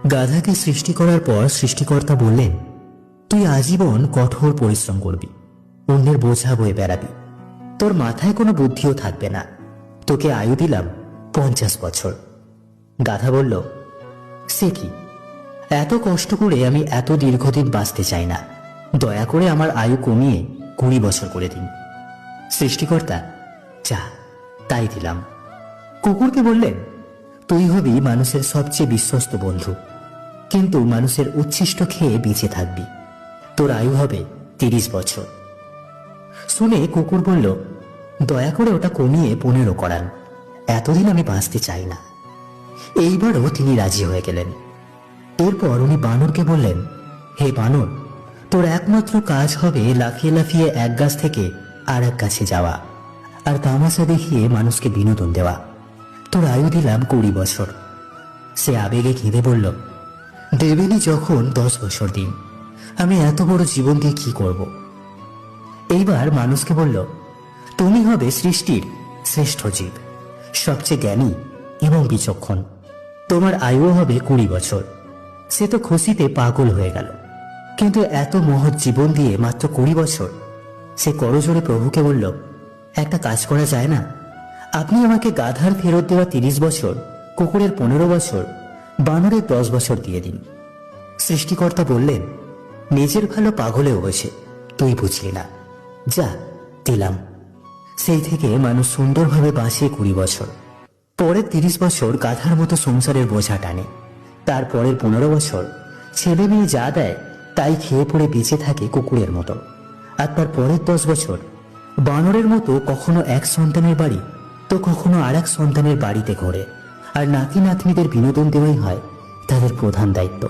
গাধাকে সৃষ্টি করার পর সৃষ্টিকর্তা বললেন, তুই আজীবন কঠোর পরিশ্রম করবি, অন্যের বোঝা বয়ে বেড়াবি, তোর মাথায় কোনো বুদ্ধিও থাকবে না, তোকে আয়ু দিলাম 50 বছর। গাধা বলল, সে কি, এত কষ্ট করে আমি এত দীর্ঘদিন বাঁচতে চাই না, দয়া করে আমার আয়ু কমিয়ে 20 বছর করে দিন। সৃষ্টিকর্তা, যা, তাই দিলাম। কুকুরকে বললেন, তুই হবি মানুষের সবচেয়ে বিশ্বস্ত বন্ধু, কিন্তু মানুষের উচ্ছিষ্ট খেয়ে বেঁচে থাকবি, তোর আয়ু হবে 30 বছর। শুনে কুকুর বলল, দয়া করে ওটা কমিয়ে 15 করান, এতদিন আমি বাঁচতে চাই না। এইবারও তিনি রাজি হয়ে গেলেন। এরপর উনি বানরকে বললেন, হে বানর, তোর একমাত্র কাজ হবে লাফিয়ে লাফিয়ে এক গাছ থেকে আর এক গাছে যাওয়া, আর তামাশা দেখিয়ে মানুষকে বিনোদন দেওয়া। তোর আয়ু দিলাম 20 বছর। সে আবেগে কেঁদে বলল, দেবেনি যখন 10 বছর দিন, আমি এত বড় জীবন দিয়ে কি করব। এইবার মানুষকে বলল, তুমি হবে সৃষ্টির শ্রেষ্ঠ জীব, সবচেয়ে জ্ঞানী এবং বিচক্ষণ, তোমার আয়ু হবে 20 বছর। সে তো খুশিতে পাগল হয়ে গেল, কিন্তু এত মহৎ জীবন দিয়ে মাত্র 20 বছর। সে করজোড়ে প্রভুকে বলল, একটা কাজ করা যায় না, আপনি আমাকে গাধার ফেরত দেওয়া 30 বছর, কুকুরের 15 বছর, বানরের 10 বছর দিয়ে দিন। সৃষ্টিকর্তা বললেন, নিজের ভালো পাগলেও হয়েছে, তুই বুঝলি না, যা, দিলাম। সেই থেকে মানুষ সুন্দরভাবে বাঁচে 20 বছর। পরের 30 বছর গাধার মতো সংসারের বোঝা টানে, তারপরের 15 বছর ছেলে মেয়ে যা দেয় তাই খেয়ে পড়ে বেঁচে থাকে কুকুরের মতো, আর তার পরের 10 বছর বানরের মতো কখনো এক সন্তানের বাড়ি তো কখনো আর এক সন্তানের বাড়িতে ঘোরে, আর নাতি নাতনিদের বিনোদন দেওয়াই হয় তাদের প্রধান দায়িত্ব।